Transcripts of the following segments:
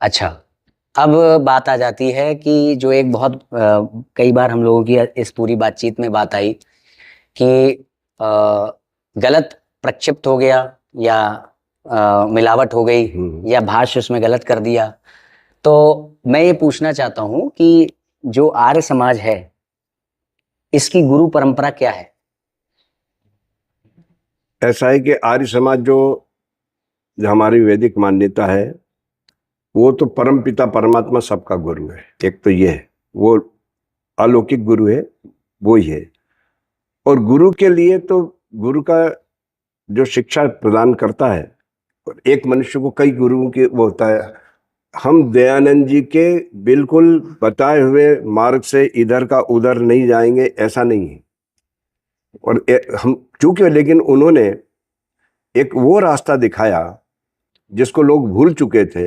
अच्छा, अब बात आ जाती है कि जो एक बहुत कई बार हम लोगों की इस पूरी बातचीत में बात आई कि गलत प्रक्षिप्त हो गया या मिलावट हो गई या भाष्य उसमें गलत कर दिया। तो मैं ये पूछना चाहता हूँ कि जो आर्य समाज है इसकी गुरु परंपरा क्या है? ऐसा है कि आर्य समाज जो हमारी वैदिक मान्यता है वो तो परम पिता परमात्मा सबका गुरु है। एक तो ये है, वो अलौकिक गुरु है, वो ही है। और गुरु के लिए तो गुरु का जो शिक्षा प्रदान करता है, एक मनुष्य को कई गुरुओं के वो होता है। हम दयानंद जी के बिल्कुल बताए हुए मार्ग से इधर का उधर नहीं जाएंगे, ऐसा नहीं है। और हम चूंकि लेकिन उन्होंने एक वो रास्ता दिखाया जिसको लोग भूल चुके थे,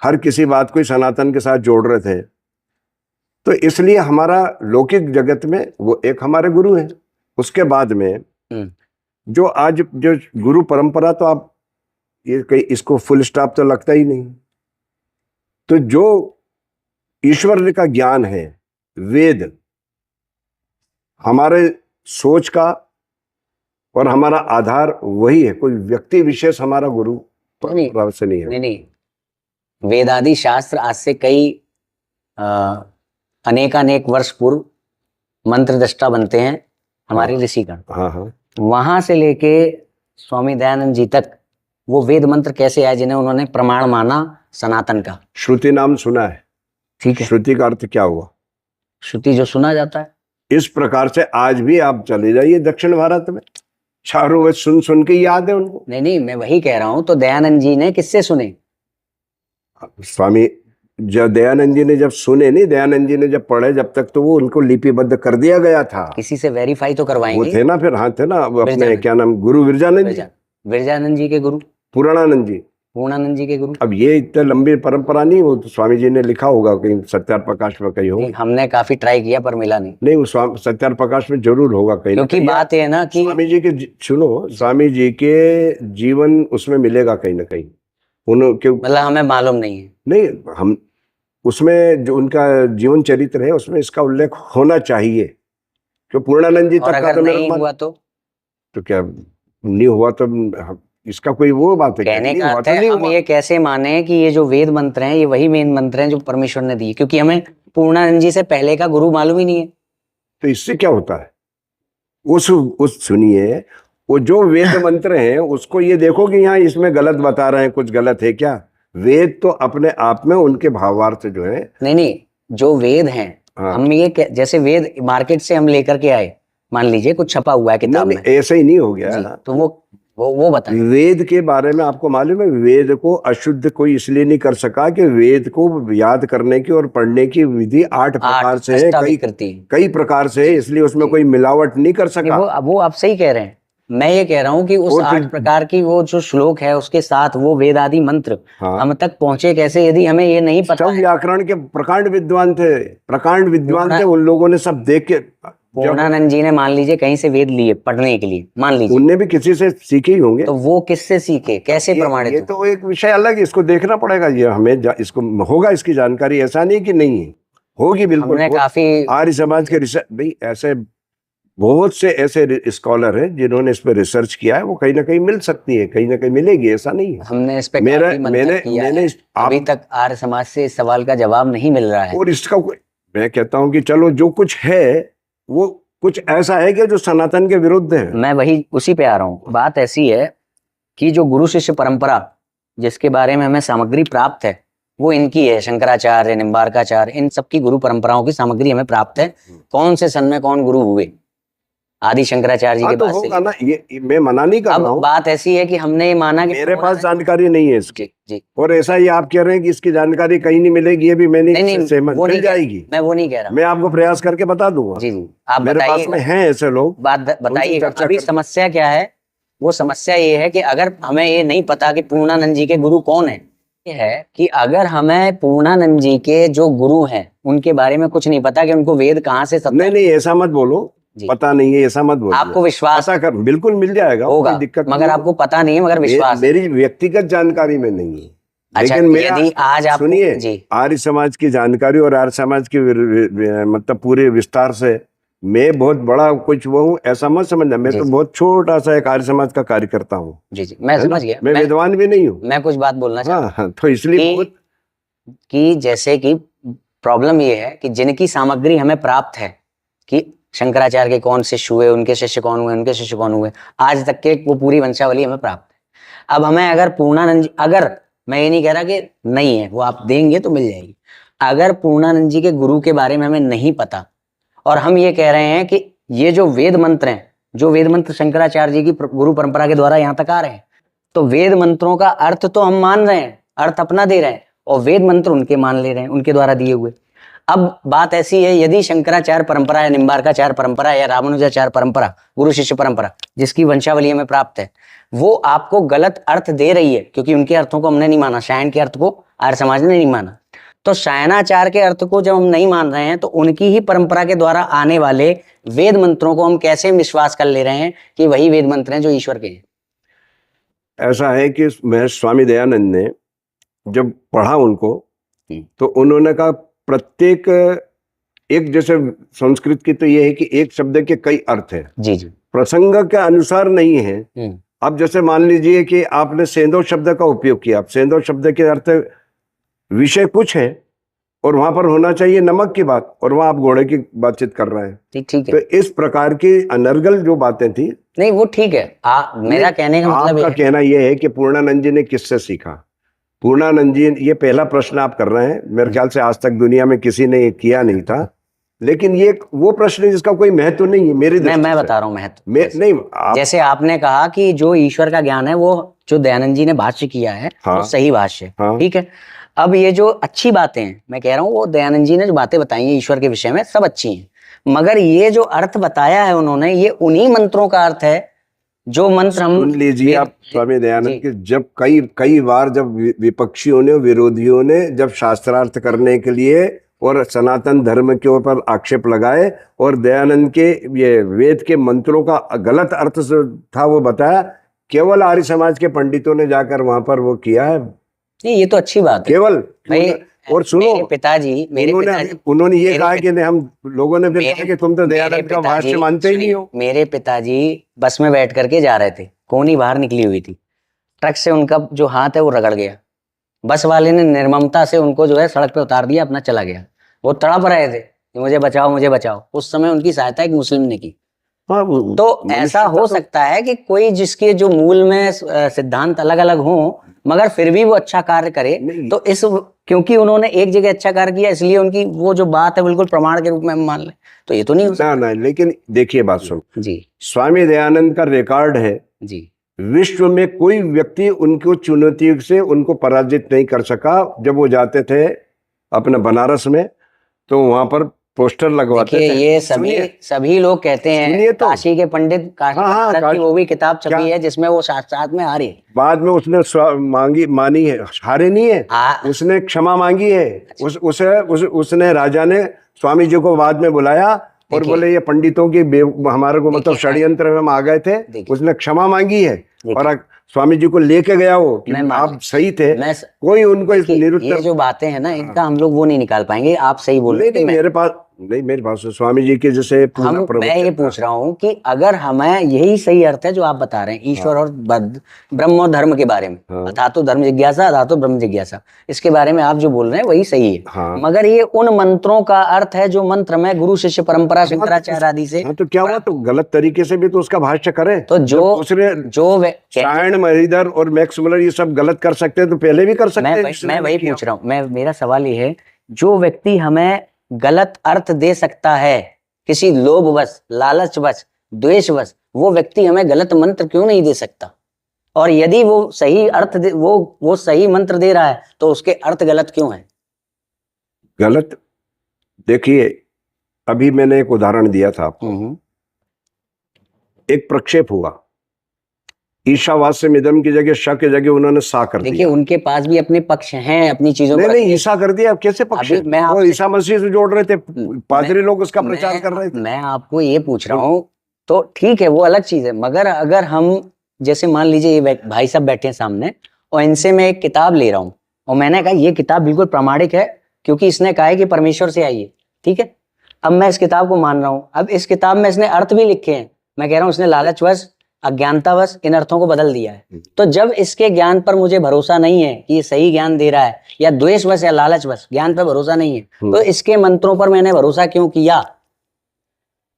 हर किसी बात को सनातन के साथ जोड़ रहे थे। तो इसलिए हमारा लौकिक जगत में वो एक हमारे गुरु हैं। उसके बाद में जो आज जो गुरु परंपरा, तो आप ये कहीं इसको फुल स्टॉप तो लगता ही नहीं। तो जो ईश्वर का ज्ञान है, वेद हमारे सोच का और हमारा आधार वही है। कोई व्यक्ति विशेष हमारा गुरु परंपरा से नहीं है। नहीं, वेदादि शास्त्र आज से कई अनेकानेक वर्ष पूर्व मंत्र दृष्टा बनते हैं हमारे ऋषिगण। हाँ। वहां से लेके स्वामी दयानंद जी तक वो वेद मंत्र कैसे आए जिन्हें उन्होंने प्रमाण माना सनातन का? श्रुति नाम सुना है? ठीक है। श्रुति का अर्थ क्या हुआ? श्रुति जो सुना जाता है। इस प्रकार से आज भी आप चले जाइए दक्षिण भारत में, चारों वेद सुन सुन के याद है उनको। नहीं, मैं वही कह रहा हूं। तो दयानंद जी ने किससे सुने? स्वामी जब दयानंद जी ने जब सुने नहीं, दयानंद जी ने जब पढ़े, जब तक तो वो उनको लिपिबद्ध कर दिया गया था। किसी से वेरीफाई तो करवाएंगे। वो थे ना, फिर हाँ थे ना अपने क्या नाम, गुरु विरजानंद जी। विरजानंद जी के गुरु पूर्णानंद जी, पूर्णानंद जी के गुरु। अब ये इतनी लंबी परंपरा नहीं, वो तो स्वामी जी ने लिखा होगा कहीं सत्यार प्रकाश में कहीं होगा। हमने काफी ट्राई किया पर मिला नहीं। वो सत्यार प्रकाश में जरूर होगा कहीं। क्योंकि बात है ना कि स्वामी जी के सुनो, स्वामी जी के जीवन उसमें मिलेगा कहीं ना कहीं। उनके मतलब हमें मालूम नहीं है। नहीं, हम उसमें जो उनका जीवन चरित्र है उसमें इसका उल्लेख होना चाहिए। क्यों पूर्णानंद जी तक का तो नहीं हुआ तो क्या नहीं हुआ तो इसका कोई वो बात है? कहने का अर्थ है हम ये कैसे माने कि ये जो वेद मंत्र हैं ये वही मेन मंत्र हैं जो परमेश्वर ने दिए, क्योंकि हमें पूर्णानंद जी से पहले का गुरु मालूम ही नहीं है। तो इससे क्या होता है? उस सुनिए, वो जो वेद मंत्र हैं उसको ये देखो कि यहाँ इसमें गलत बता रहे हैं, कुछ गलत है क्या? वेद तो अपने आप में उनके भावार्थ जो है, नहीं, जो वेद हैं हम ये जैसे वेद मार्केट से हम लेकर के आए, मान लीजिए कुछ छपा हुआ है किताब में, ऐसा ही नहीं हो गया। तो वो बताइए। वेद के बारे में आपको मालूम है, वेद को अशुद्ध कोई इसलिए नहीं कर सका कि वेद को याद करने की और पढ़ने की विधि 8 प्रकार से है, कई प्रकार से है, इसलिए उसमें कोई मिलावट नहीं कर सका। वो आप सही कह रहे हैं। मैं ये कह रहा हूँ कि उस 8 प्रकार की वो जो श्लोक है उसके साथ वो वेद आदि मंत्र हम तक पहुंचे कैसे, यदि हमें ये नहीं पता। सब व्याकरण के प्रकांड विद्वान थे, उन लोगों ने सब देख के। पूर्णानंद जी ने मान लीजिए कहीं से वेद लिए पढ़ने के लिए, मान लीजिए उनने भी किसी से सीखे ही होंगे, तो वो किससे सीखे, कैसे प्रमाणित? ये तो एक विषय अलग है, इसको देखना पड़ेगा। ये हमें इसको होगा, इसकी जानकारी ऐसा नहीं कि नहीं है, होगी बिल्कुल। काफी आर्य समाज के रिसर्च भाई, ऐसे बहुत से ऐसे स्कॉलर हैं जिन्होंने इस पर रिसर्च किया है, वो कहीं ना कहीं मिल सकती है, कहीं ना कहीं मिलेगी, ऐसा नहीं है। हमने इस पे मैंने अभी तक आर्य समाज से इस सवाल का जवाब नहीं मिल रहा है। और इसका मैं कहता हूं कि चलो जो कुछ है वो कुछ ऐसा है कि जो सनातन के विरुद्ध है। मैं वही उसी पे आ रहा हूँ। बात ऐसी है कि जो गुरु शिष्य परंपरा जिसके बारे में हमें सामग्री प्राप्त है वो इनकी है, शंकराचार्य, निम्बार्काचार्य, इन सबकी गुरु परंपराओं की सामग्री हमें प्राप्त है। कौन से सन में कौन गुरु हुए, आदि शंकराचार्य जी के बाद होगा ना, ये मैं मना नहीं कर रहा हूं। बात ऐसी है कि हमने ये माना कि मेरे पास जानकारी नहीं है इसकी। जी। और ऐसा ही आप कह रहे हैं कि इसकी जानकारी कहीं नहीं मिलेगी, ये भी मैं नहीं सहमत। मिल जाएगी, मैं वो नहीं कह रहा, मैं आपको प्रयास करके बता दूंगा। जी आप मेरे पास में हैं ऐसे लोग, बात बताइए। अभी समस्या क्या है? वो समस्या ये है कि अगर हमें ये नहीं पता कि पूर्णानंद जी के गुरु कौन है, ये है कि अगर हमें पूर्णानंद जी के जो गुरु हैं उनके बारे में कुछ नहीं पता कि उनको वेद कहाँ से नहीं ऐसा मत बोलो, पता नहीं है ऐसा मत बोलो। आपको विश्वास ऐसा कर, बिल्कुल मिल जाएगा, होगा, कोई दिक्कत मगर आपको पता नहीं है, मगर विश्वास। मेरी व्यक्तिगत जानकारी में नहीं है। अच्छा, लेकिन मेरा यदि आज आप सुनिए, जी आर्य समाज की जानकारी और आर्य समाज की मतलब पूरे विस्तार से मैं बहुत बड़ा कुछ वो हूँ ऐसा मत समझना। मैं जी तो जी बहुत छोटा सा एक आर्य समाज का कार्यकर्ता हूँ, जी जी, मैं है ना। समझ गया। मैं विद्वान भी नहीं हूँ। मैं कुछ बात बोलना चाहता हाँ हाँ, तो इसलिए हूँ बहुत कि जैसे कि प्रॉब्लम ये है कि जिनकी सामग्री हमें प्राप्त है कि शंकराचार्य के कौन शिष्य हुए, उनके शिष्य कौन हुए, उनके शिष्य कौन हुए, आज तक के वो पूरी वंशावली हमें प्राप्त है। अब हमें अगर पूर्णानंद जी, अगर मैं ये नहीं कह रहा कि नहीं है, वो आप देंगे तो मिल जाएगी। अगर पूर्णानंद जी के गुरु के बारे में हमें नहीं पता और हम ये कह रहे हैं कि ये जो वेद मंत्र हैं, जो वेद मंत्र शंकराचार्य जी की गुरु परंपरा के द्वारा यहाँ तक आ रहे हैं, तो वेद मंत्रों का अर्थ तो हम मान रहे हैं, अर्थ अपना दे रहे हैं, और वेद मंत्र उनके मान ले रहे हैं, उनके द्वारा दिए हुए। अब बात ऐसी है, यदि शंकराचार्य परंपरा या निम्बार्काचार्य परंपरा या रामानुजाचार्य परंपरा, गुरु शिष्य परंपरा जिसकी वंशावली हमें प्राप्त है, वो आपको गलत अर्थ दे रही है, क्योंकि उनके अर्थों को हमने नहीं माना, शायन के अर्थ को आर्य समाज ने नहीं माना, तो शायनाचार के अर्थ को जब हम नहीं मान रहे हैं, तो उनकी ही परंपरा के द्वारा आने वाले वेद मंत्रों को हम कैसे विश्वास कर ले रहे हैं कि वही वेद मंत्र हैं जो ईश्वर के हैं। ऐसा है कि मैं स्वामी दयानंद ने जब पढ़ा उनको, तो उन्होंने कहा प्रत्येक एक, जैसे संस्कृत की तो ये है कि एक शब्द के कई अर्थ है, जी जी, प्रसंग के अनुसार नहीं है। अब जैसे मान लीजिए कि आपने सेंधव शब्द का उपयोग किया, सेंधव शब्द के अर्थ विषय कुछ है और वहां पर होना चाहिए नमक की बात, और वहां आप घोड़े की बातचीत कर रहे हैं। ठीक है, तो इस प्रकार की अनर्गल जो बातें थी, नहीं वो ठीक है। मेरा कहने का मतलब आपका ये है, कहना यह है कि पूर्णानंद जी ने किससे सीखा। पूर्णानंद जी, ये पहला प्रश्न आप कर रहे हैं, मेरे ख्याल से आज तक दुनिया में किसी ने ये किया नहीं था, लेकिन ये वो प्रश्न है जिसका कोई महत्व नहीं है मेरी दृष्टि मैं से। बता रहा हूँ महत्व। नहीं जैसे आपने कहा कि जो ईश्वर का ज्ञान है वो जो दयानंद जी ने भाष्य किया है, हाँ, वो सही भाष्य है, हाँ, ठीक है। अब ये जो अच्छी बातें हैं, मैं कह रहा हूँ वो दयानंद जी ने जो बातें बताई हैं ईश्वर के विषय में, सब अच्छी हैं, मगर ये जो अर्थ बताया है उन्होंने, ये उन्हीं मंत्रों का अर्थ है जो मंत्र हम सुन लीजिए आप स्वामी दयानंद के, जब कई कई बार जब विपक्षियों ने, विरोधियों ने जब शास्त्रार्थ करने के लिए और सनातन धर्म के ऊपर आक्षेप लगाए और दयानंद के ये वेद के मंत्रों का गलत अर्थ था वो बताया, केवल आर्य समाज के पंडितों ने जाकर वहां पर वो किया है। नहीं, ये तो अच्छी बात है केवल भाई। और सुनो, मेरे पिताजी उन्होंने ये कहा कि नहीं, हम लोगों ने फिर कहा कि तुम तो दयानंद का भाष्य मानते ही नहीं हो। मेरे पिताजी बस में बैठ करके जा रहे थे, कोनी बाहर निकली हुई थी, ट्रक से उनका जो हाथ है वो रगड़ गया, बस वाले ने निर्ममता से उनको जो है सड़क पे उतार दिया, अपना चला गया। वो तड़प रहे थे कि मुझे बचाओ, मुझे बचाओ। उस समय उनकी सहायता एक मुस्लिम ने की। हाँ, तो ऐसा हो सकता है कि कोई जिसके जो मूल में सिद्धांत अलग अलग हों, मगर फिर भी वो अच्छा कार्य करे, तो इस क्योंकि उन्होंने एक जगह अच्छा कार्य किया इसलिए उनकी वो जो बात है बिल्कुल प्रमाण के रूप में हम मान लें, तो ये तो नहीं हो सकता। ना, लेकिन देखिए बात सुन जी, स्वामी दयानंद का रिकॉर्ड है जी, विश्व में कोई व्यक्ति उनको चुनौती से उनको पराजित नहीं कर सका। जब वो जाते थे अपने बनारस में, तो वहां पर पोस्टर लगवाते थे। ये सभी लोग कहते हैं, तो काशी के पंडित, काशी भारत की वो भी किताब छपी है जिसमें वो साथ में आ रही है। बाद में उसने मानी है, हारे नहीं है, उसने क्षमा मांगी है। उसने राजा ने स्वामी जी को बाद में बुलाया और बोले ये पंडितों की हमारे को मतलब षड्यंत्र में आ गए थे, उसने क्षमा मांगी है और स्वामी जी को लेके गया वो कि आप सही थे। कोई उनको इस निरुत्तर, ये जो बातें हैं ना, इनका हम लोग वो नहीं निकाल पाएंगे। आप सही बोल रहे हैं। मेरे पास स्वामी जी के जैसे मैं ये पूछ रहा हूँ कि अगर हमें यही सही अर्थ है जो आप बता रहे हैं ईश्वर और ब्रह्म और धर्म के बारे में, अथातो धर्म जिज्ञासा, अथातो ब्रह्म जिज्ञासा, इसके बारे में आप जो बोल रहे हैं वही सही है, मगर ये उन मंत्रों का अर्थ है जो मंत्र में गुरु शिष्य परंपरा शंकराचार्य आदि से, तो क्या हुआ, तो गलत तरीके से भी तो उसका भाष्य करे। तो जो सायण, महीधर और मैक्स मुलर ये सब गलत कर सकते हैं, तो पहले भी कर सकते हैं। मैं वही पूछ रहा हूँ। मेरा सवाल ये है, जो व्यक्ति हमें गलत अर्थ दे सकता है किसी लोभवश, लालचवश, द्वेषवश, वो व्यक्ति हमें गलत मंत्र क्यों नहीं दे सकता? और यदि वो सही अर्थ वो सही मंत्र दे रहा है तो उसके अर्थ गलत क्यों है? गलत, देखिए अभी मैंने एक उदाहरण दिया था आपको, एक प्रक्षेप हुआ, ईशावास्यम इदम की जगह श की जगह उन्होंने सा कर दिया। देखिए उनके पास भी अपने पक्ष हैं, अपनी चीजों को नहीं ईसा कर दिया, अब कैसे पक्ष? वो ईसा मसीह से जोड़ रहे थे, पादरी लोग उसका प्रचार कर रहे थे। मैं आपको ये पूछ रहा हूँ, तो ठीक है वो अलग चीज है, मगर अगर हम जैसे मान लीजिए ये भाई साहब बैठे हैं सामने और इनसे मैं एक किताब ले रहा हूँ और मैंने कहा ये किताब बिल्कुल प्रामाणिक है, क्योंकि इसने कहा है कि परमेश्वर से आई है, ठीक है। अब मैं इस किताब को मान रहा हूँ। अब इस किताब में इसने अर्थ भी लिखे हैं, मैं कह रहा हूँ इसने लालचवश, अज्ञानतावश इन अर्थों को बदल दिया है। तो जब इसके ज्ञान पर मुझे भरोसा नहीं है कि ये सही ज्ञान दे रहा है, या द्वेषवश या लालचवश ज्ञान पर भरोसा नहीं है, तो इसके मंत्रों पर मैंने भरोसा क्यों किया?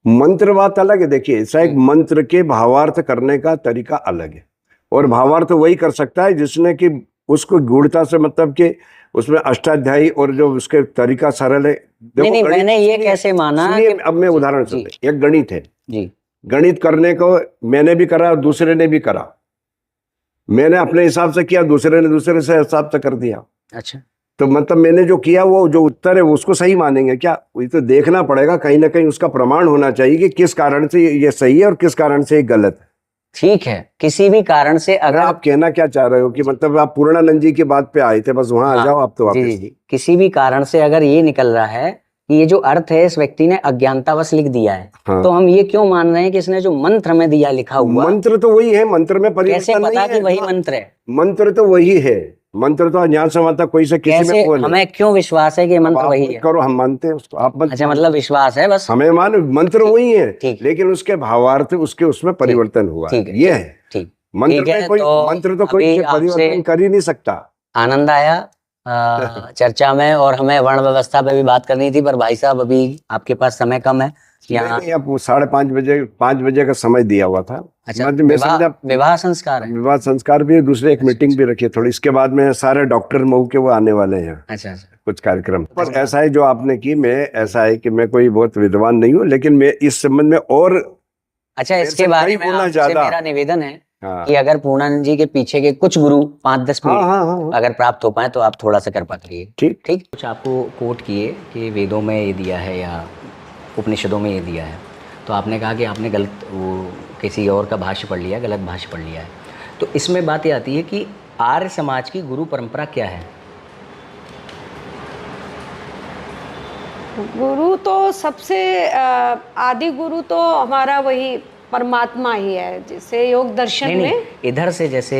मंत्र बात अलग है। देखिए, ऐसा एक मंत्र के भावार्थ करने का तरीका अलग है, और भावार्थ वही कर सकता है जिसने कि उसको गूढ़ता से, मतलब कि उसमें अष्टाध्यायी और जो उसके तरीका सरल है। नहीं नहीं, मैंने ये कैसे माना कि अब मैं उदाहरण सुनते, एक गणित है जी, गणित करने को मैंने भी करा और दूसरे ने भी करा, मैंने अपने हिसाब से किया, दूसरे ने दूसरे से हिसाब से कर दिया। अच्छा, तो मतलब मैंने जो किया वो जो उत्तर है वो उसको सही मानेंगे क्या? ये तो देखना पड़ेगा, कहीं ना कहीं उसका प्रमाण होना चाहिए कि किस कारण से ये सही है और किस कारण से ये गलत है। ठीक है, किसी भी कारण से अगर आप कहना क्या चाह रहे हो कि मतलब आप पूर्णानंद जी की बात पे आए थे, बस वहां आ जाओ आप तो जी वापस। जी, किसी भी कारण से अगर ये निकल रहा है कि ये जो अर्थ है इस व्यक्ति ने अज्ञानतावश लिख दिया है, हाँ। तो हम ये क्यों मान रहे हैं कि इसने जो मंत्र में दिया लिखा हुआ, मंत्र तो वही है, मंत्र में कैसे परिवर्तन पता नहीं कि है। वही मंत्र है? मंत्र तो वही है, मंत्र तो अज्ञान समाता कोई से किसी कैसे में वो नहीं। हमें क्यों विश्वास है कि ये मंत्र वही है? करो, हम मानते हैं उसको, आप मत। अच्छा, मतलब विश्वास है बस, हमें मान मंत्र वही है, ठीक। लेकिन उसके भावार्थ उसके उसमें परिवर्तन हुआ है, ठीक है, ये है। ठीक, मंत्र ठीक है। में कोई तो मंत्र तो अभी कोई आपसे परिवर्तन कर ही नहीं सकता। आनंद आया चर्चा में, और हमें वर्ण व्यवस्था पे भी बात करनी थी, पर भाई साहब अभी आपके पास समय कम है यहाँ। नहीं, अब 5:30 5 बजे का समय दिया हुआ था। अच्छा, मैं समझा विवाह संस्कार है। विवाह संस्कार भी है, दूसरे एक मीटिंग भी रखी है थोड़ी, इसके बाद में सारे डॉक्टर मऊ के वो आने वाले हैं। अच्छा अच्छा, कुछ कार्यक्रम पर ऐसा है जो आपने की, मैं ऐसा है कि मैं कोई बहुत विद्वान नहीं हूँ, लेकिन मैं इस संबंध में और अच्छा, इसके बारे में आपसे ज्यादा मेरा निवेदन है हाँ। कि अगर पूर्णानंद जी के पीछे के कुछ गुरु 5-10 पीढ़ी हाँ। अगर प्राप्त हो पाए तो आप थोड़ा सा कृपा करिए। ठीक। ठीक, कुछ आपको कोट किए कि वेदों में ये दिया है या उपनिषदों में ये दिया है, तो आपने कहा कि आपने गलत वो किसी और का भाष्य पढ़ लिया, गलत भाष्य पढ़ लिया है। तो इसमें बात ये आती है कि आर्य समाज की गुरु परंपरा क्या है? गुरु तो सबसे आदि गुरु तो हमारा वही परमात्मा ही है, जिसे योग दर्शन में इधर से जैसे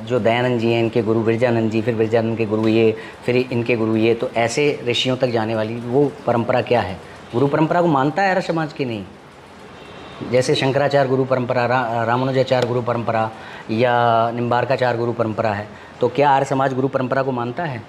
जो दयानंद जी हैं, इनके गुरु विरजानंद जी, फिर विरजानंद के गुरु ये, फिर इनके गुरु ये, तो ऐसे ऋषियों तक जाने वाली वो परंपरा क्या है? गुरु परंपरा को मानता है आर्य समाज की? नहीं, जैसे शंकराचार्य गुरु परंपरा, रामानुजाचार्य गुरु परंपरा या निम्बार्काचार्य गुरु परंपरा है, तो क्या आर्य समाज गुरु परंपरा को मानता है?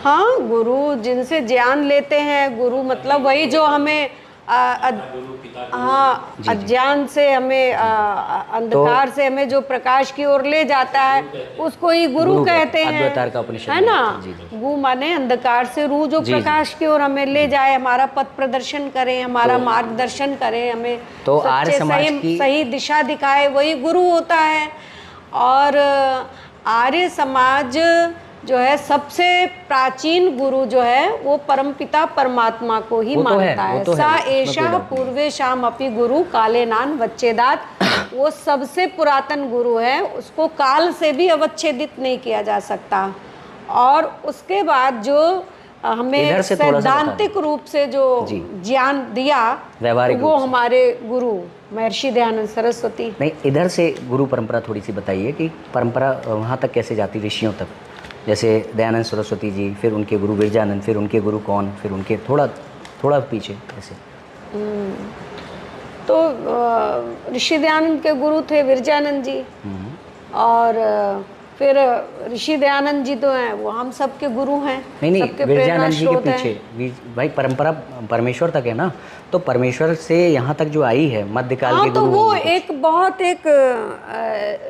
हाँ, गुरु जिनसे ज्ञान लेते हैं, गुरु मतलब वही जो हमें हाँ, अज्ञान से हमें अंधकार से हमें जो प्रकाश की ओर ले जाता है, उसको ही गुरु कहते हैं, अद्वैतार का उपनिषद है ना। गु माने अंधकार से रू, जो प्रकाश की ओर हमें ले जाए, हमारा पथ प्रदर्शन करे, हमारा मार्गदर्शन करे, हमें तो आर्य समाज की सही दिशा दिखाए, वही गुरु होता है। और आर्य समाज जो है सबसे प्राचीन गुरु जो है वो परमपिता परमात्मा को ही मानता है। सा एषा पूर्वेशाम अपि गुरु काले नान वच्चेदात, वो सबसे पुरातन गुरु है, उसको काल से भी अवच्छेदित नहीं किया जा सकता। और उसके बाद जो हमें सैद्धांतिक रूप से जो ज्ञान दिया वो हमारे गुरु महर्षि दयानंद सरस्वती। नहीं, इधर से गुरु परंपरा थोड़ी सी बताइए कि परंपरा वहाँ तक कैसे जाती, ऋषियों तक, जैसे दयानंद सरस्वती जी, फिर उनके गुरु विरजानंद, फिर उनके गुरु कौन, फिर उनके थोड़ा पीछे ऐसे। तो ऋषि दयानंद के गुरु थे विरजानंद जी, और फिर ऋषि दयानंद जी तो हैं वो हम सबके गुरु हैं। नहीं, विरजानंद जी के पीछे भाई परंपरा परमेश्वर तक है ना, तो परमेश्वर से यहाँ तक जो आई है मध्यकाल के गुरु, तो वो एक बहुत एक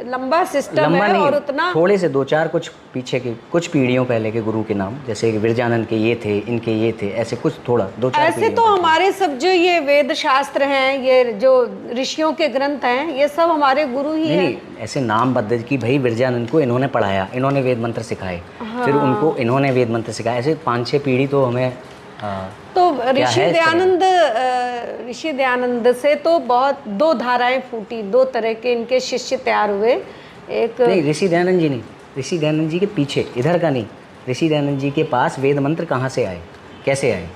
लंबा सिस्टम है, और उतना थोड़े से 2-4 कुछ पीछे के कुछ पीढ़ियों पहले के गुरु के नाम, जैसे विरजानंद के ये थे, इनके ये थे, ऐसे कुछ थोड़ा 2-4 ऐसे तो हमारे सब जो ये वेद शास्त्र हैं, ये जो ऋषियों के ग्रंथ हैं, ये सब हमारे गुरु ही हैं। नहीं, ऐसे नाम बद्ध की भाई विरजानंद को इन्होंने पढ़ाया, इन्होंने वेद मंत्र सिखाए, फिर उनको इन्होंने वेद मंत्र सिखाए, ऐसे 5-6 पीढ़ी तो हमें तो ऋषि दयानंद से तो बहुत 2 धाराएं फूटी, 2 तरह के इनके शिष्य तैयार हुए। एक नहीं, ऋषि दयानंद जी नहीं, ऋषि दयानंद जी के पीछे, इधर का नहीं, ऋषि दयानंद जी के पास वेद मंत्र कहाँ से आए, कैसे आए?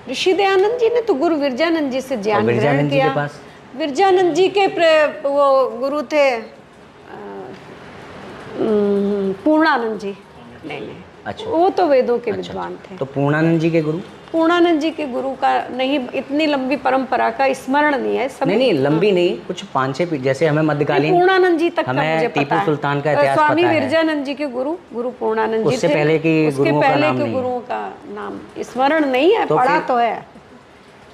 ऋषि दयानंद जी ने तो गुरु विरजानंद जी से ज्ञान ग्रहण किया। विरजानंद जी के वो गुरु थे पूर्णानंद जी। नहीं। अच्छा। वो तो वेदों के विद्वान थे। तो पूर्णानंद जी के गुरु? पूर्णानंद जी के गुरु का नहीं, इतनी लंबी परंपरा का स्मरण नहीं है सब। नहीं लंबी नहीं, कुछ 5-6 पीढ़ी, जैसे हमें मध्यकालीन पूर्णानंद जी तक का हमें मुझे पता टीपू है। सुल्तान का इतिहास स्वामी पता है। विरजानंद जी के गुरु पूर्णानंद जी थे। उससे पहले की गुरुओं का नाम नहीं है। गुरुओं का नाम स्मरण नहीं है, तो पढ़ा फिर- तो है,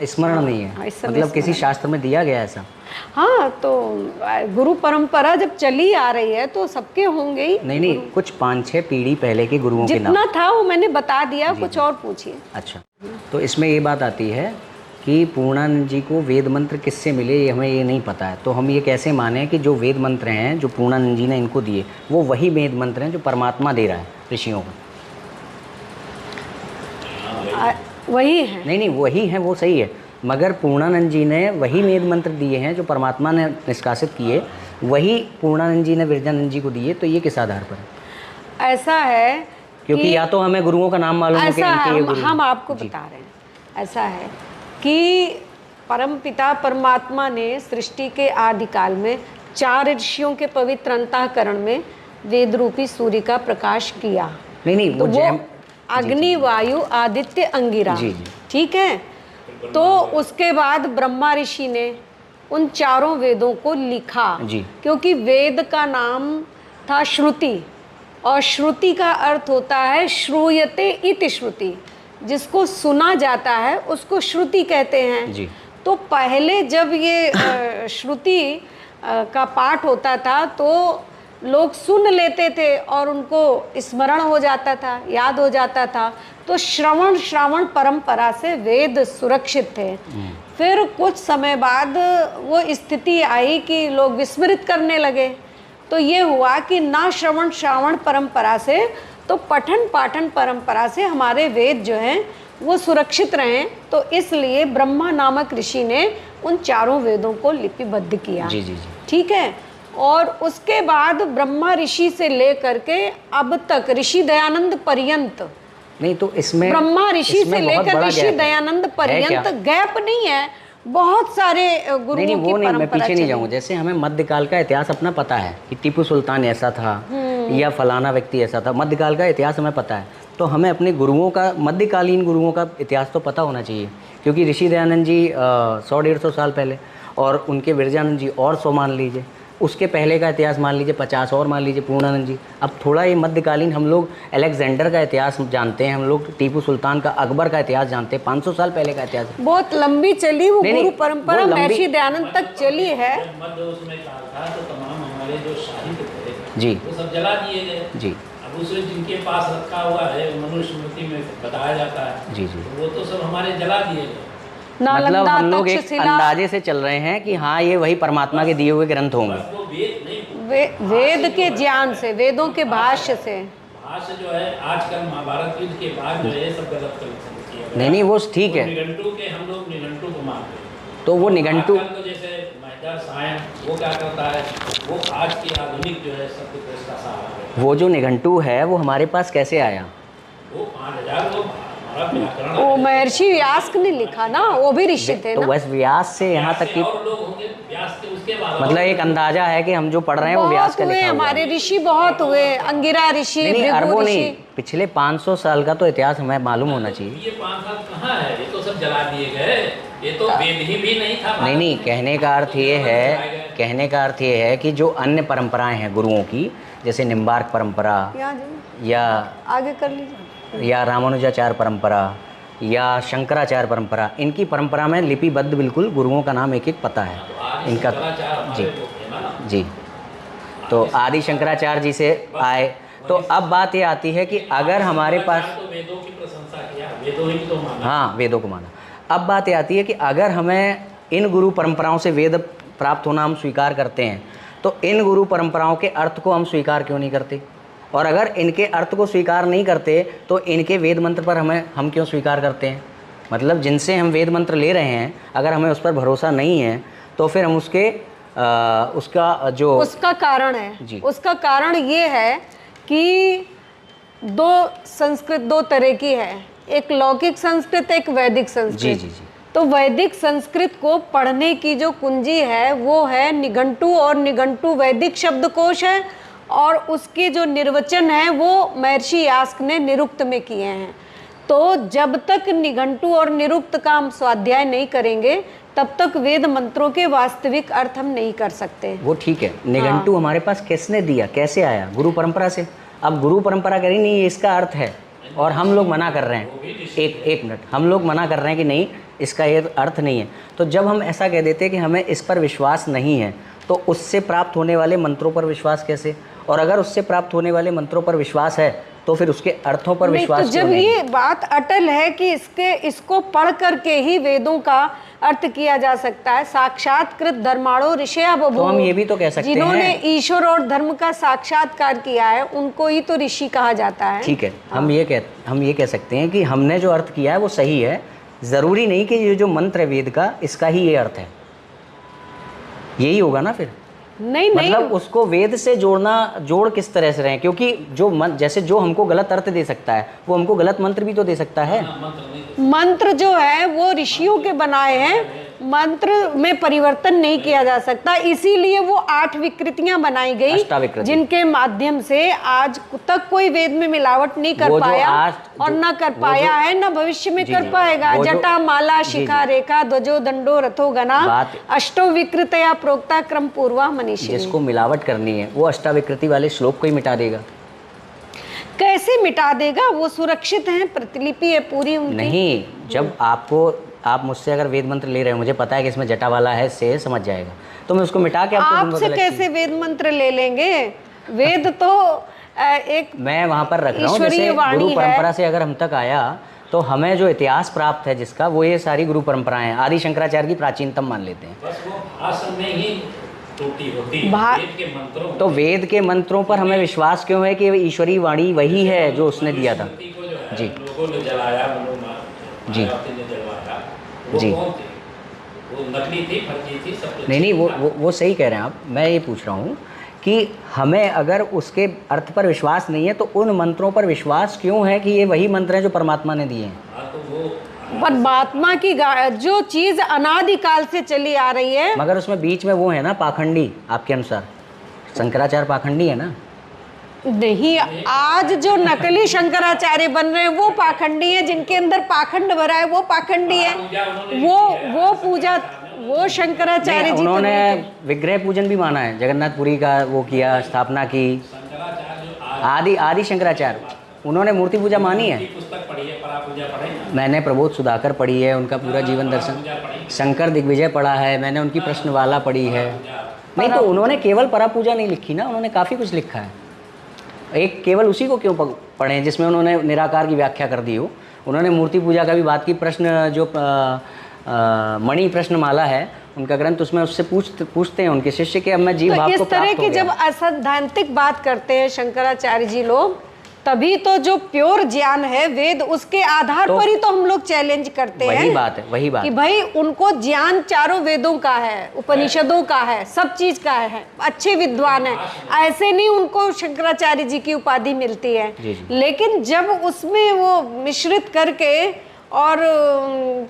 स्मरण नहीं है। हाँ, इस समय मतलब किसी स्मरण। शास्त्र में दिया गया ऐसा? हाँ, तो गुरु परंपरा जब चली आ रही है तो सबके होंगे ही। नहीं कुछ 5-6 पीढ़ी पहले के गुरुओं के नाम। जितना था वो मैंने बता दिया, कुछ और पूछिए। अच्छा, तो इसमें ये बात आती है कि पूर्णानंद जी को वेद मंत्र किससे मिले, ये हमें ये नहीं पता है। तो हम ये कैसे माने कि जो वेद मंत्र हैं जो पूर्णानंद जी ने इनको दिए, वो वही वेद मंत्र हैं जो परमात्मा दे रहा है ऋषियों को? वही है। नहीं वही है, वो सही है, मगर पूर्णानंद जी ने वही वेद मंत्र दिए हैं जो परमात्मा ने निष्कासित किए, वही पूर्णानंद जी ने विरजानंद जी को दिए। तो ये किस आधार पर है? ऐसा है क्योंकि या तो हमें गुरुओं का नाम मालूम है कि ऐसा इनके है, ये गुरु हम आपको बता रहे हैं। ऐसा है कि परमपिता परमात्मा ने सृष्टि के आदिकाल में 4 ऋषियों के पवित्र अंतःकरण में वेद रूपी सूर्य का प्रकाश किया। नहीं तो वो वो अग्नि, वायु, आदित्य, अंगिरा, जी। ठीक है। तो उसके बाद ब्रह्मा ऋषि ने उन 4 वेदों को लिखा जी। क्योंकि वेद का नाम था श्रुति, और श्रुति का अर्थ होता है श्रूयते इति श्रुति, जिसको सुना जाता है उसको श्रुति कहते हैं जी। तो पहले जब ये श्रुति का पाठ होता था तो लोग सुन लेते थे और उनको स्मरण हो जाता था, याद हो जाता था। तो श्रावण परंपरा से वेद सुरक्षित थे। फिर कुछ समय बाद वो स्थिति आई कि लोग विस्मृत करने लगे। तो ये हुआ कि ना श्रावण परंपरा से तो पठन पाठन परंपरा से हमारे वेद जो हैं वो सुरक्षित रहें। तो इसलिए ब्रह्मा नामक ऋषि ने उन 4 वेदों को लिपिबद्ध किया। जी। ठीक है। और उसके बाद ब्रह्मा ऋषि से लेकर के अब तक ऋषि दयानंद पर्यंत, नहीं तो इसमें ब्रह्मा ऋषि से इसमें बहुत लेकर बड़ा ऋषि गैप है। दयानंद है पर्यंत क्या? गैप नहीं है, बहुत सारे गुरुओं नहीं की वो नहीं, मैं परंपरा पीछे नहीं चली। जाऊंगा। जैसे हमें मध्यकाल का इतिहास अपना पता है कि टीपू सुल्तान ऐसा था या फलाना व्यक्ति ऐसा था, मध्यकाल का इतिहास हमें पता है। तो हमें अपने गुरुओं का, मध्यकालीन गुरुओं का इतिहास तो पता होना चाहिए, क्योंकि ऋषि दयानंद जी 100-150 साल पहले, और उनके विरजानंद जी और 100 मान लीजिए, उसके पहले का इतिहास मान लीजिए 50 और मान लीजिए पूर्णानंद जी। अब थोड़ा ये मध्यकालीन, हम लोग अलेक्जेंडर का इतिहास जानते हैं, हम लोग टीपू सुल्तान का, अकबर का इतिहास जानते हैं, 500 साल पहले का इतिहास। बहुत लंबी चली वो नहीं, गुरु नहीं, परंपरा, वो लंबी- महर्षि दयानंद तक चली है। मध्य उसमें काल था तो तमाम हमारे जो साहित्य थे जी वो सब जला दिए गए। जी अब उसे जिनके पास रखा हुआ है मनुस्मृति में बताया जाता है, जी तो वो तो सब हमारे जला दिए गए। मतलब नालंदा, हम लोग एक तक्षशिला, अंदाजे से चल रहे हैं कि हाँ ये वही परमात्मा के दिए हुए ग्रंथ होंगे। बस वो वेद नहीं, वेद के ज्ञान से, वेदों के भाष्य से। भाष्य जो है आजकल महाभारत युद्ध के बाद जो है सब गलत किया गया। नहीं वो ठीक है। निघंटू के हम लोग निघंटू को मानते हैं। तो वो निघंटू, आजकल तो जैसे मैदार सायन वो क्या करता है, वो आज की आधुनिक जो है शब्द कोश का सहारा है। वो जो निघंटू है वो हमारे पास कैसे आया? वो 5000 वो हमारा व्याकरण वो है। महर्षि व्यास ने लिखा ना, वो भी ऋषि थे तो ना। बस व्यास से यहाँ तक कि और लोग होंगे व्यास के उसके बाद मतलब एक अंदाजा है कि हम जो पढ़ रहे हैं वो व्यास बहुत का हुए लिखा हुआ है। हमारे ऋषि, बहुत हुए। अंगिरा ऋषि, नहीं भृगु अरबों ऋषि। नहीं, पिछले 500 साल का तो इतिहास हमें मालूम होना चाहिए। ये 5 साल कहाँ है, ये तो सब जला दिए गए। ये तो वेद ही भी नहीं था। नहीं कहने का अर्थ ये है, कहने का अर्थ ये है कि जो अन्य परंपराएं हैं गुरुओं की, जैसे निम्बार्क परंपरा यहाँ जो या आगे कर लीजिए। या रामानुजाचार्य परंपरा या शंकराचार्य परंपरा, इनकी परंपरा में लिपिबद्ध बिल्कुल गुरुओं का नाम एक एक पता है इनका। जी जी। तो आदि शंकराचार्य जी से आए। तो अब बात ये आती है कि अगर हमारे पास, तो वेदों की प्रशंसा किया, वेदों ही तो माना। हाँ वेदों को माना। अब बात ये आती है कि अगर हमें इन गुरु परंपराओं से वेद प्राप्त होना हम स्वीकार करते हैं, तो इन गुरु परंपराओं के अर्थ को हम स्वीकार क्यों नहीं करते? और अगर इनके अर्थ को स्वीकार नहीं करते तो इनके वेद मंत्र पर हम क्यों स्वीकार करते हैं? मतलब जिनसे हम वेद मंत्र ले रहे हैं, अगर हमें उस पर भरोसा नहीं है तो फिर हम उसका कारण है जी। उसका कारण ये है कि संस्कृत दो तरह की है, एक लौकिक संस्कृत, एक वैदिक संस्कृत। जी जी जी। तो वैदिक संस्कृत को पढ़ने की जो कुंजी है वो है निघंटु, और निघंटु वैदिक शब्दकोश है, और उसके जो निर्वचन हैं वो महर्षि यास्क ने निरुक्त में किए हैं। तो जब तक निघंटु और निरुक्त का हम स्वाध्याय नहीं करेंगे तब तक वेद मंत्रों के वास्तविक अर्थ हम नहीं कर सकते। वो ठीक है, निघंटु हमारे पास किसने दिया, कैसे आया? गुरु परंपरा से। अब गुरु परंपरा कह रही नहीं ये इसका अर्थ है, और हम लोग मना कर रहे हैं, एक मिनट, हम लोग मना कर रहे हैं कि नहीं इसका ये अर्थ नहीं है। तो जब हम ऐसा कह देते हैं कि हमें इस पर विश्वास नहीं है, तो उससे प्राप्त होने वाले मंत्रों पर विश्वास कैसे? और अगर उससे प्राप्त होने वाले मंत्रों पर विश्वास है तो फिर उसके अर्थों पर विश्वास तो जब ये बात अटल है कि इसको पढ़ करके ही वेदों का अर्थ किया जा सकता है, साक्षात्कृत धर्माणो ऋषया बभूव, तो हम ये भी तो कह सकते हैं जिन्होंने ईश्वर और धर्म का साक्षात्कार किया है उनको ही तो ऋषि कहा जाता है। ठीक है, हम ये कह सकते हैं कि हमने जो अर्थ किया है वो सही है, जरूरी नहीं कि ये जो मंत्र है वेद का इसका ही ये अर्थ है, यही होगा ना फिर? नहीं मतलब उसको वेद से जोड़ किस तरह से रहे, क्योंकि जैसे जो हमको गलत अर्थ दे सकता है वो हमको गलत मंत्र भी तो दे सकता है। मंत्र जो है वो ऋषियों के बनाए हैं, मंत्र में परिवर्तन नहीं किया जा सकता, इसीलिए वो 8 विकृतियां बनाई गई जिनके माध्यम से आज तक कोई वेद में मिलावट नहीं कर पाया और न कर पाया है, न भविष्य में कर पाएगा। जटा माला शिखा रेखा ध्वजो दंडो रथो गना अष्टो विकृतया प्रोक्ता क्रम पूर्वा मनीषी। जिसको मिलावट करनी है वो अष्टाविकृति वाले श्लोक को ही मिटा देगा। कैसे मिटा देगा? वो सुरक्षित हैं, प्रतिलिपि है पूरी उनकी। नहीं, जब आप मुझसे अगर वेद मंत्र ले रहे हो, मुझे पता है कि इसमें जटा वाला है से समझ जाएगा, तो मैं उसको मिटा के आपसे कैसे वेद मंत्र ले लेंगे? वेद तो एक मैं वहां पर रख रहा हूँ, जैसे गुरु परंपरा से अगर हम तक आया तो हमें जो इतिहास प्राप्त है जिसका, वो ये सारी गुरु परंपराएं हैं। आदि शंकराचार्य की प्राचीनतम मान लेते हैं। बस वो भाषण में ही त्रुटि होती है, वेद के मंत्रों। तो वेद के मंत्रों पर हमें विश्वास क्यों है कि ईश्वरी वाणी वही है जो उसने दिया था? जी, लोगों ने जलाया, जी जी, वो नकली थी, फर्जी थी, सब नहीं वो सही कह रहे हैं आप। मैं ये पूछ रहा हूँ कि हमें अगर उसके अर्थ पर विश्वास नहीं है तो उन मंत्रों पर विश्वास क्यों है कि ये वही मंत्र हैं जो परमात्मा ने दिए हैं? परमात्मा की जो चीज अनादिकाल से चली आ रही है, मगर उसमें बीच में वो है ना पाखंडी। आपके अनुसार शंकराचार्य पाखंडी है ना? नहीं, आज जो नकली शंकराचार्य बन रहे हैं वो पाखंडी है, जिनके अंदर पाखंड भरा है वो पाखंडी है। वो पूजा वो शंकराचार्य जी उन्होंने विग्रह पूजन भी माना है, जगन्नाथपुरी का वो किया, स्थापना की। आदि शंकराचार्य उन्होंने मूर्ति पूजा मानी है। मैंने प्रबोध सुधाकर पढ़ी है, उनका पूरा जीवन दर्शन। शंकर दिग्विजय पढ़ा है मैंने, उनकी प्रश्नवाला पढ़ी है। नहीं तो उन्होंने केवल परा पूजा नहीं लिखी ना, उन्होंने काफ़ी कुछ लिखा है। एक केवल उसी को क्यों पढ़े जिसमें उन्होंने निराकार की व्याख्या कर दी हो? उन्होंने मूर्ति पूजा का भी बात की। प्रश्न जो मणि प्रश्नमाला है उनका ग्रंथ, उसमें उससे पूछते हैं उनके शिष्य के अब मैं जीव भाव को प्राप्त हो गया। इस तरह की जब असैद्धांतिक बात करते हैं शंकराचार्य जी लोग, तभी तो जो प्योर ज्ञान है वेद, उसके आधार पर ही तो हम लोग चैलेंज करते हैं। वही बात कि भाई उनको ज्ञान चारों वेदों का है, उपनिषदों का है, सब चीज का है, अच्छे विद्वान है। ऐसे नहीं उनको शंकराचार्य जी की उपाधि मिलती है। लेकिन जब उसमें वो मिश्रित करके और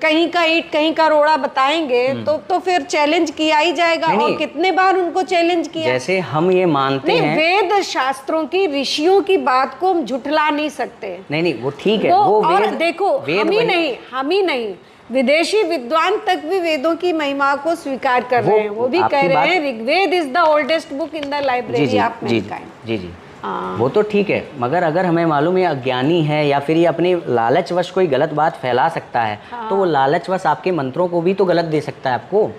कहीं का ईंट कहीं का रोड़ा बताएंगे तो फिर चैलेंज किया ही जाएगा। और कितने बार उनको चैलेंज किया। जैसे हम ये मानते हैं वेद शास्त्रों की, ऋषियों की बात को हम झुठला नहीं सकते। नहीं वो ठीक है। वो और देखो हम ही नहीं विदेशी विद्वान तक भी वेदों की महिमा को स्वीकार कर रहे हैं। वो भी कह रहे हैं Rigveda is the oldest book in the library of mankind. जी वो तो ठीक है, मगर अगर हमें मालूम है अज्ञानी है या फिर ये अपने लालचवश कोई गलत बात फैला सकता है, तो वो लालचवश आपके मंत्रों को भी तो गलत दे सकता है आपको।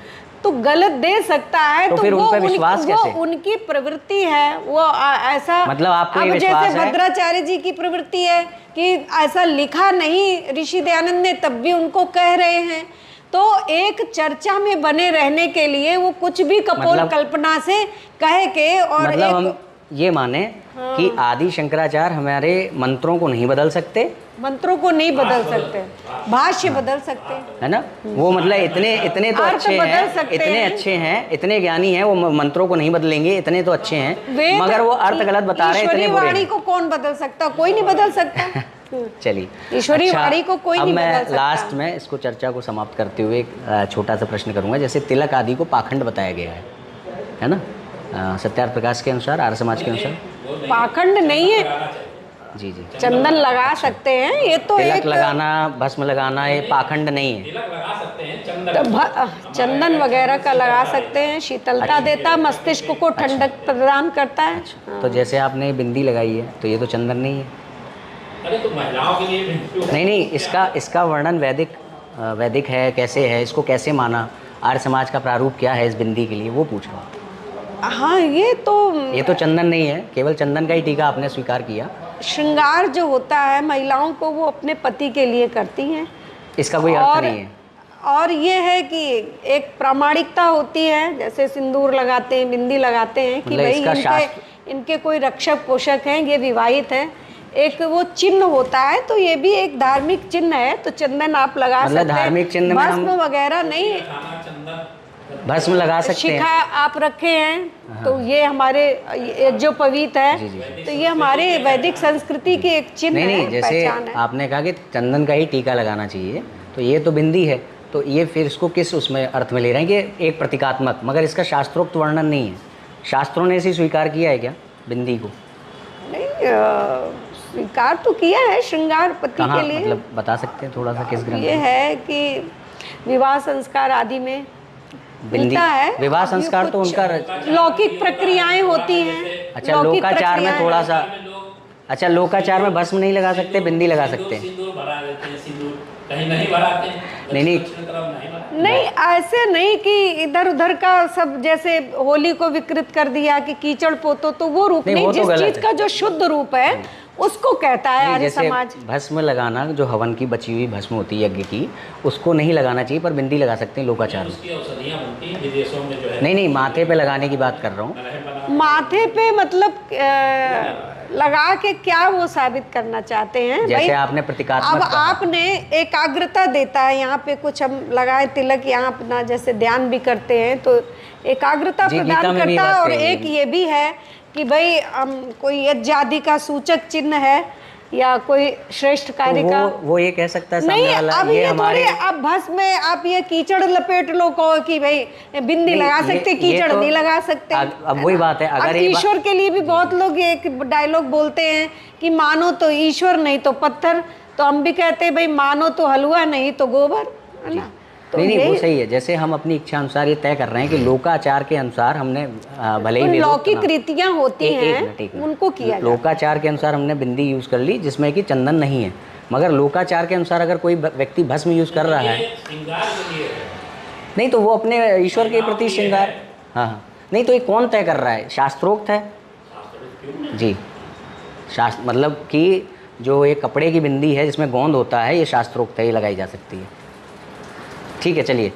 तो गलत दे सकता है तो फिर उन पर विश्वास कैसे? वो उनकी प्रवृत्ति है, वो ऐसा मतलब आपको अब जैसे भद्राचार्य जी की प्रवृत्ति है कि ऐसा लिखा नहीं ऋषि दयानंद ने, तब भी उनको कह रहे हैं। तो एक चर्चा में बने रहने के लिए वो कुछ भी कपोल कल्पना से कह के और मतलब हम ये माने कि आदि शंकराचार्य हमारे मंत्रों को नहीं बदल सकते, मंत्रों को नहीं बदल सकते, भाष्य बदल सकते है ना। वो मतलब इतने तो अच्छे हैं, इतने अच्छे हैं, इतने ज्ञानी हैं, वो मंत्रों को नहीं बदलेंगे, इतने तो अच्छे हैं, मगर वो अर्थ गलत बता रहे हैं। इतने बुरे वाणी को कौन बदल सकता? कोई नहीं बदल सकता। चलिए, ईश्वरी वाणी को कोई नहीं बदल सकता। मैं लास्ट में इसको चर्चा को समाप्त करते हुए एक छोटा सा प्रश्न करूंगा। जैसे तिलक आदि को पाखंड बताया गया है ना, सत्यार्थ प्रकाश के अनुसार, आर्य समाज के अनुसार? पाखंड नहीं है, जी जी। चंदन लगा सकते हैं, ये तो तिलक एक लगाना, भस्म लगाना, ये पाखंड नहीं है। तिलक लगा सकते हैं, चंदन वगैरह का लगा सकते हैं, शीतलता देता है, मस्तिष्क को ठंडक प्रदान करता है। तो जैसे आपने बिंदी लगाई है तो ये तो चंदन नहीं है। अरे तो महिलाओं के लिए नहीं नहीं, इसका वर्णन वैदिक है, कैसे है, इसको कैसे माना, आर्य समाज का प्रारूप क्या है इस बिंदी के लिए, वो पूछ रहा हूँ। हाँ, ये तो चंदन नहीं है, केवल चंदन का ही टीका आपने स्वीकार किया। श्रृंगार जो होता है महिलाओं को, वो अपने पति के लिए करती हैं, इसका कोई अर्थ नहीं है। और ये है कि एक प्रामाणिकता होती है, जैसे सिंदूर लगाते हैं, बिंदी लगाते हैं कि मतलब भाई इनके कोई रक्षक पोषक हैं, ये विवाहित हैं, एक वो चिन्ह होता है, तो ये भी एक धार्मिक चिन्ह है। तो चंदन आप लगा सकते हैं, धार्मिक चिन्ह में भस्म वगैरह नहीं, भस्म लगा सकते हैं। शिखा आप रखे हैं तो ये हमारे जो पवित्र है, तो ये हमारे वैदिक संस्कृति की एक चिन्ह है, नहीं, जैसे पहचान है। आपने कहा कि चंदन का ही टीका लगाना चाहिए, तो ये तो बिंदी है, तो ये फिर इसको किस उसमें अर्थ में ले रहे हैं कि एक प्रतीकात्मक, मगर इसका शास्त्रोक्त वर्णन नहीं है। शास्त्रों ने इसे स्वीकार किया है क्या बिंदी को? नहीं, स्वीकार तो किया है श्रृंगार पति के लिए। मतलब बता सकते हैं थोड़ा सा किस ग्रंथ ये में? है कि विवाह संस्कार आदि में बिंदी, मिलता है। विवाह संस्कार तो उनका लौकिक प्रक्रियाएं होती हैं। अच्छा, लोकाचार में थोड़ा सा, अच्छा लोकाचार में भस्म नहीं लगा सकते, बिंदी लगा सकते हैं। सिंदूर भरा देते हैं, सिंदूर कहीं नहीं भराते हैं, नहीं नहीं, ऐसे नहीं कि इधर उधर का सब, जैसे होली को विकृत कर दिया कि कीचड़ पोतो, तो वो रूप नहीं, जिस चीज का जो शुद्ध रूप है उसको कहता है आर्य समाज। भस्म लगाना, जो हवन की बची हुई भस्म होती है यज्ञ की, उसको नहीं लगाना चाहिए, पर बिंदी लगा सकते हैं लोकाचार में। उसकी औषधियां बनती हैं विदेशों में जो है। नहीं, माथे पे लगाने की बात कर रहा हूँ। माथे पे मतलब लगा के क्या वो साबित करना चाहते हैं? जैसे भाई, आपने प्रतीकात्मक अब आपने एकाग्रता देता है, यहाँ पे कुछ हम लगाए तिलक, यहाँ अपना जैसे ध्यान भी करते हैं, तो एकाग्रता प्रदान करता है। और एक ये भी है कि भाई हम कोई यज्ञ आदि का सूचक चिन्ह है या कोई श्रेष्ठ कार्य तो का, वो ये कह सकता है सामने नहीं। वाला, अब ये थोड़ी अब भस्म में आप ये कीचड़ लपेट लो, कहो कि भाई बिंदी लगा सकते, कीचड़ नहीं लगा सकते। अब वही बात है, अगर ईश्वर के लिए भी बहुत लोग एक डायलॉग बोलते हैं कि मानो तो ईश्वर, नहीं तो पत्थर। तो हम भी कहते हैं भाई मानो तो हलवा, नहीं तो गोबर, है ना। तो नहीं, वो सही है। जैसे हम अपनी इच्छा अनुसार ये तय कर रहे हैं कि लोकाचार के अनुसार हमने भले ही लौकिक रीतियां होती हैं, उनको किया जाए। लोकाचार के अनुसार हमने बिंदी यूज कर ली जिसमें कि चंदन नहीं है, मगर लोकाचार के अनुसार अगर कोई व्यक्ति भस्म यूज कर रहा है, नहीं तो वो अपने ईश्वर के प्रति श्रृंगार, हाँ, नहीं तो ये कौन तय कर रहा है? शास्त्रोक्त है जी। शास्त्र मतलब कि जो ये कपड़े की बिंदी है जिसमें गोंद होता है, ये शास्त्रोक्त है, ये लगाई जा सकती है। ठीक है, चलिए